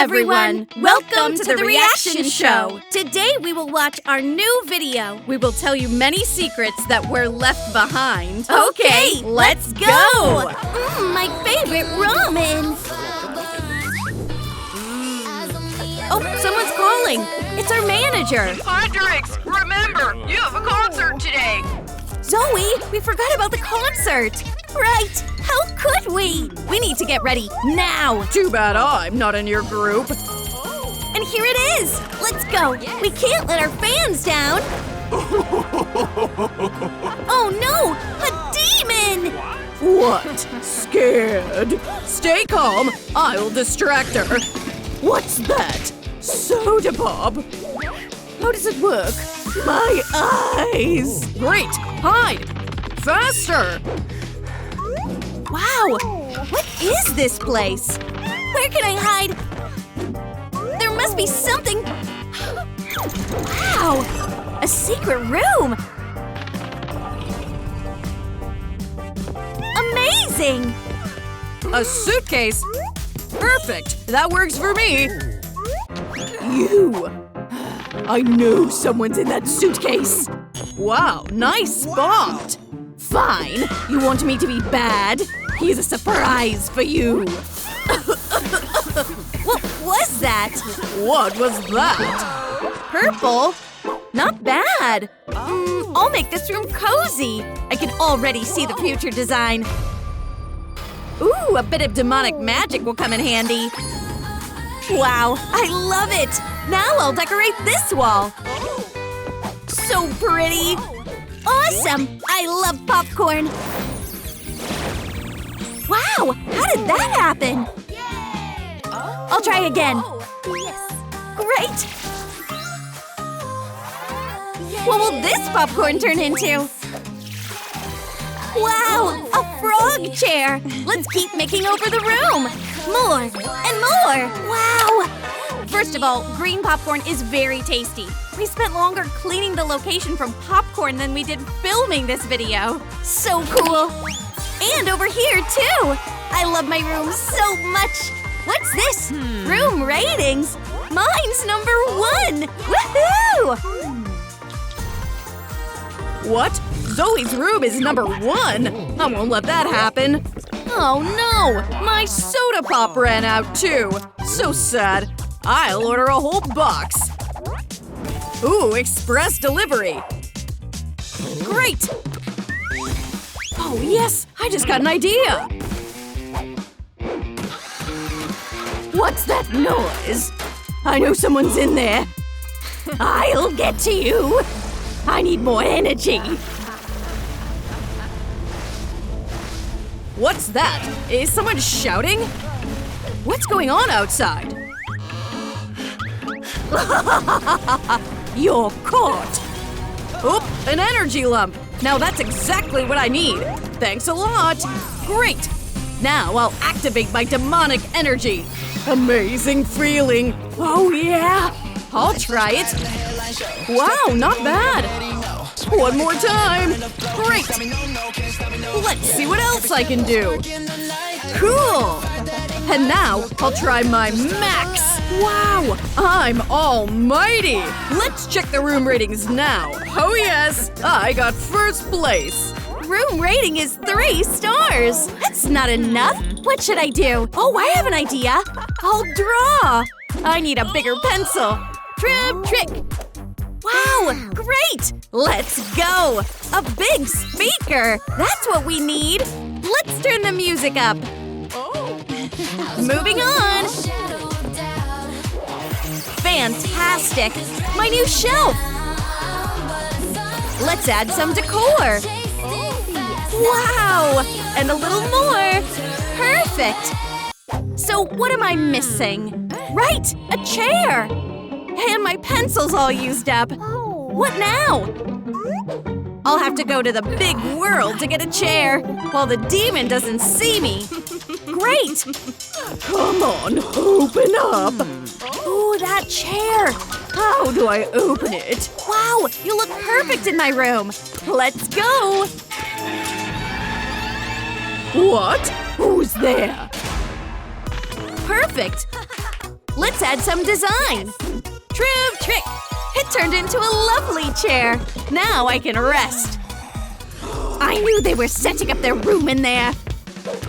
everyone! Welcome to the reaction show! Today we will watch our new video. We will tell you many secrets that were left behind. Okay, let's go! My favorite ramen! Oh, someone's calling! It's our manager! Huntrix, remember, you have a concert today! Zoey, we forgot about the concert! Right! How could we? We need to get ready now! Too bad I'm not in your group. And here it is! Let's go! We can't let our fans down! Oh no! A demon! What? Scared? Stay calm. I'll distract her. What's that? Soda pop? How does it work? My eyes! Great! Hide! Faster! Wow! What is this place? Where can I hide? There must be something… Wow! A secret room! Amazing! A suitcase? Perfect! That works for me! You! I know someone's in that suitcase! Wow, nice spot! Fine! You want me to be bad? Here's a surprise for you! What was that? What was that? Purple? Not bad! I'll make this room cozy! I can already see the future design. Ooh, a bit of demonic magic will come in handy. Wow, I love it! Now I'll decorate this wall! So pretty! Awesome! I love popcorn! Wow! How did that happen? I'll try again. Great! What will this popcorn turn into? Wow! A frog chair! Let's keep making over the room! More and more! Wow! First of all, green popcorn is very tasty. We spent longer cleaning the location from popcorn than we did filming this video. So cool! And over here, too! I love my room so much! What's this? Room ratings? Mine's #1! Woohoo! What? Zoey's room is #1? I won't let that happen. Oh no! My soda pop ran out too! So sad. I'll order a whole box. Ooh, express delivery. Great! Oh yes, I just got an idea. What's that noise? I know someone's in there. I'll get to you. I need more energy. What's that? Is someone shouting? What's going on outside? You're caught! Oop, an energy lump! Now that's exactly what I need! Thanks a lot! Great! Now I'll activate my demonic energy! Amazing feeling! Oh yeah! I'll try it! Wow, not bad! One more time! Great! Let's see what else I can do! Cool! And now, I'll try my max! Wow! I'm almighty! Let's check the room ratings now! Oh yes! I got first place! Room rating is 3 stars! That's not enough! What should I do? Oh, I have an idea! I'll draw! I need a bigger pencil! Trick! Wow! Great! Let's go! A big speaker! That's what we need! Let's turn the music up! Moving on! Fantastic! My new shelf! Let's add some decor! Wow! And a little more! Perfect! So what am I missing? Right! A chair! And my pencil's all used up! What now? I'll have to go to the big world to get a chair, while the demon doesn't see me! Great! Come on, open up! Ooh, that chair! How do I open it? Wow, you look perfect in my room! Let's go! What? Who's there? Perfect! Let's add some design. Troom trick! It turned into a lovely chair. Now I can rest. I knew they were setting up their room in there.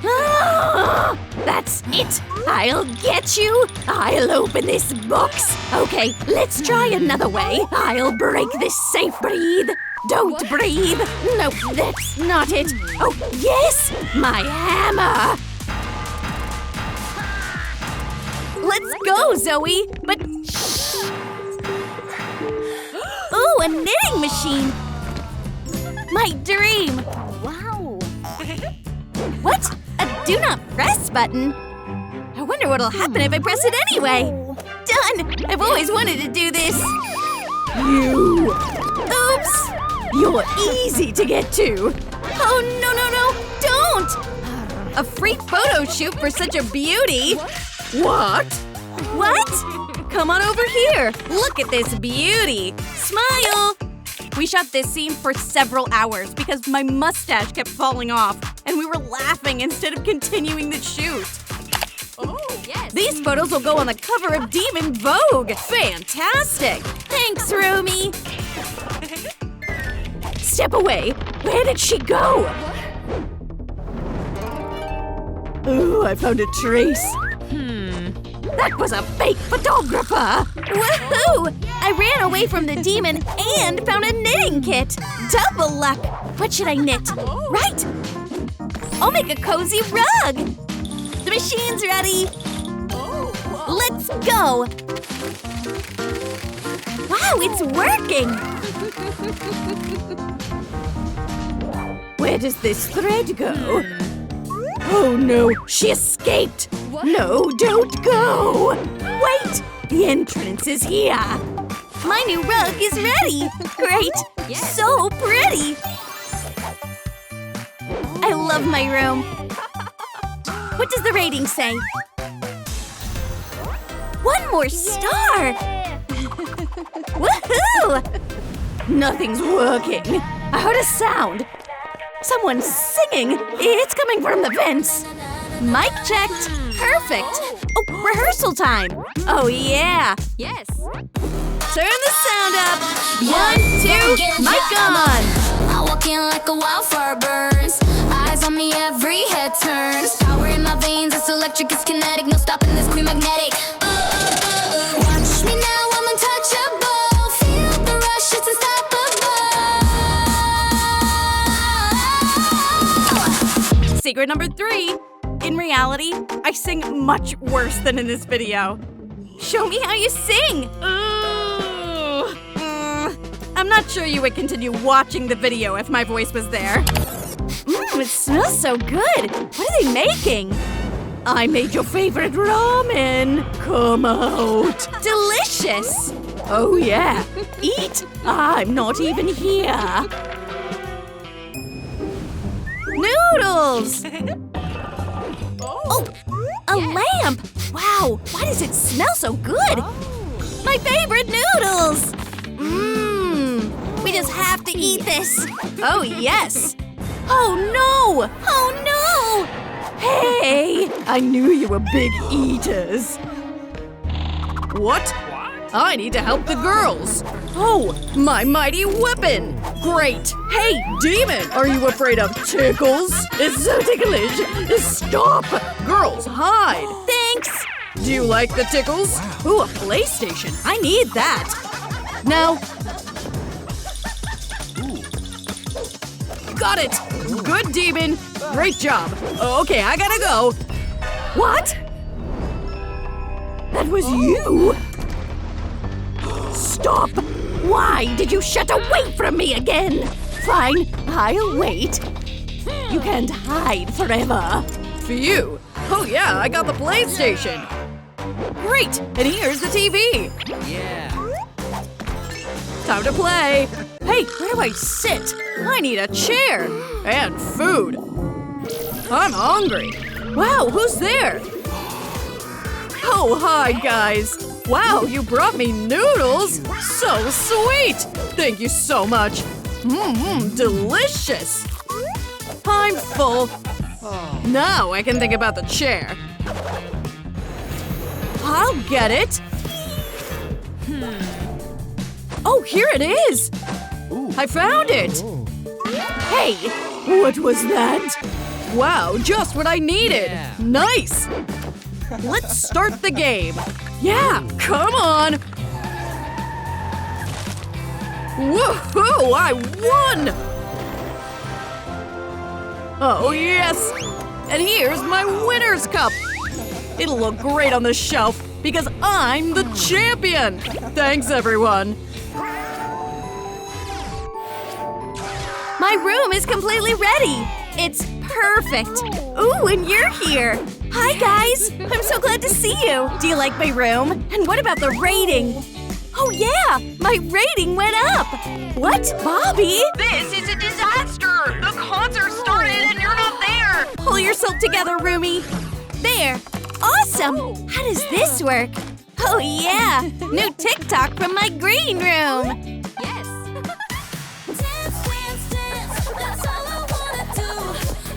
Ah, that's it. I'll get you. I'll open this box. Okay, let's try another way. I'll break this safe. Breathe. Don't breathe. Nope, that's not it. Oh, yes, my hammer. Let's go, Zoey. But shh. Ooh, a knitting machine. My dream. Wow. What? A do not press button? I wonder what'll happen if I press it anyway. Done! I've always wanted to do this. You. Oops. You're easy to get to. Oh, no, don't! A free photo shoot for such a beauty. What? What? Come on over here. Look at this beauty. Smile. We shot this scene for several hours because my mustache kept falling off, and we were laughing instead of continuing the shoot. Oh, yes. These photos will go on the cover of Demon Vogue. Fantastic. Thanks, Rumi. Step away. Where did she go? Ooh, I found a trace. That was a fake photographer! Woohoo! I ran away from the demon and found a knitting kit! Double luck! What should I knit? Right! I'll make a cozy rug! The machine's ready! Let's go! Wow, it's working! Where does this thread go? Oh no, she escaped! No, don't go! Wait! The entrance is here! My new rug is ready! Great! Yes. So pretty! I love my room! What does the rating say? 1 more star! Woohoo! Nothing's working! I heard a sound! Someone's singing! It's coming from the vents! Mic checked! Perfect! Oh, rehearsal time! Oh, yeah! Yes! Turn the sound up! 1, 2, mic on! I walk in like a wildfire burns. Eyes on me, every head turns. Power in my veins, it's electric, it's kinetic. No stopping this queen magnetic. Watch me now, I'm untouchable. Feel the rush, it's unstoppable. Secret number 3. In reality, I sing much worse than in this video. Show me how you sing! I'm not sure you would continue watching the video if my voice was there. It smells so good! What are they making? I made your favorite ramen! Come out! Delicious! Oh yeah! Eat! I'm not even here! Noodles! Oh! A lamp! Wow! Why does it smell so good? My favorite noodles! We just have to eat this! Oh, yes! Oh, no! Oh, no! Hey! I knew you were big eaters. What? I need to help the girls. Oh, my mighty weapon! Great! Hey, demon! Are you afraid of tickles? It's so ticklish! Stop! Girls, hide! Thanks! Do you like the tickles? Ooh, a PlayStation. I need that. Now. Got it! Good, demon! Great job! Okay, I gotta go. What? That was you? Stop! Why did you shut away from me again? Fine, I'll wait. You can't hide forever. Phew! Oh yeah, I got the PlayStation! Great! And here's the TV! Yeah! Time to play! Hey, where do I sit? I need a chair! And food! I'm hungry! Wow, who's there? Oh, hi, guys! Wow, you brought me noodles! So sweet! Thank you so much! Delicious! I'm full. Now I can think about the chair. I'll get it. Oh, here it is. I found it. Hey, what was that? Wow, just what I needed. Nice. Let's start the game. Yeah, come on. Woohoo! I won! Oh, yes! And here's my winner's cup! It'll look great on the shelf because I'm the champion! Thanks, everyone! My room is completely ready. It's perfect. Ooh, and you're here. Hi, guys. I'm so glad to see you. Do you like my room? And what about the rating? Oh, yeah, my rating went up. What, Bobby? This is a disaster! The concert started and you're not there! Pull yourself together, Rumi. There. Awesome. How does this work? Oh, yeah. New TikTok from my green room. Yes. Dance, dance, dance. That's all I wanna do.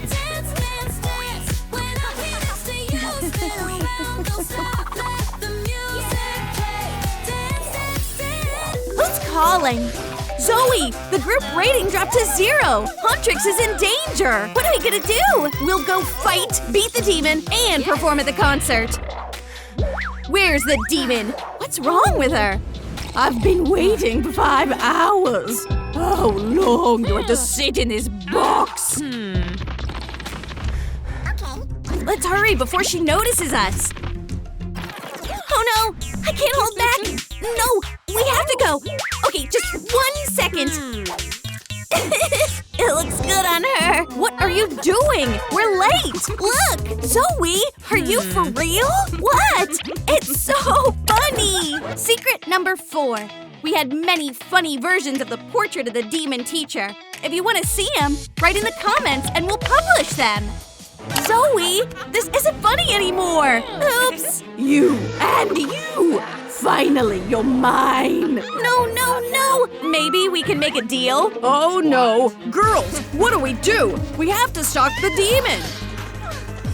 Dance, dance, dance. When I'm here next to you, spin around, don't stop, let the music play. Dance, dance, dance. Who's calling? Zoey, the group rating dropped to 0. Huntrix is in danger. What are we gonna do? We'll go fight, beat the demon, and perform at the concert. Where's the demon? What's wrong with her? I've been waiting for 5 hours. How long do I have to sit in this box? Let's hurry before she notices us. Oh no! I can't hold back! No! We have to go! Okay, just 1 second. It looks good on her. What are you doing? We're late! Look! Zoey! Are you for real? What? It's so funny! Secret number 4. We had many funny versions of the portrait of the demon teacher. If you want to see them, write in the comments and we'll publish them. Zoey, this isn't funny anymore. Oops. You and you! Finally, you're mine! No, no, no. Maybe we can make a deal? Oh no! Girls, what do we do? We have to stalk the demon!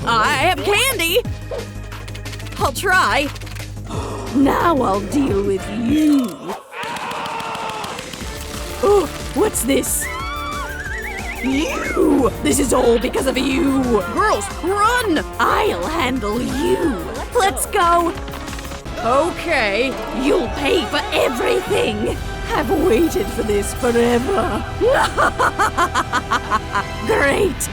I have candy! I'll try. Now I'll deal with you. Oh, what's this? You! This is all because of you! Girls, run! I'll handle you! Let's go. Okay, you'll pay for everything! I've waited for this forever! Great!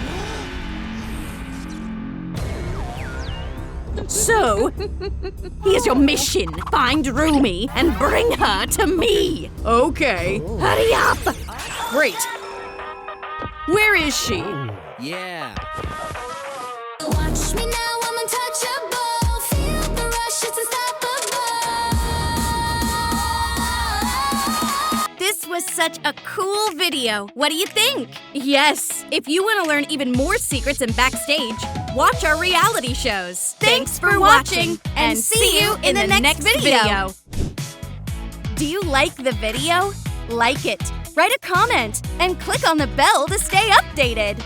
So, here's your mission. Find Rumi and bring her to me! Okay. Hurry up! Great. Where is she? Yeah. Watch me now, I'm untouchable. Feel the rush, it's unstoppable. This was such a cool video. What do you think? Yes, if you want to learn even more secrets and backstage, watch our reality shows. Thanks for watching, and see you in the next video. Do you like the video? Like it, write a comment, and click on the bell to stay updated.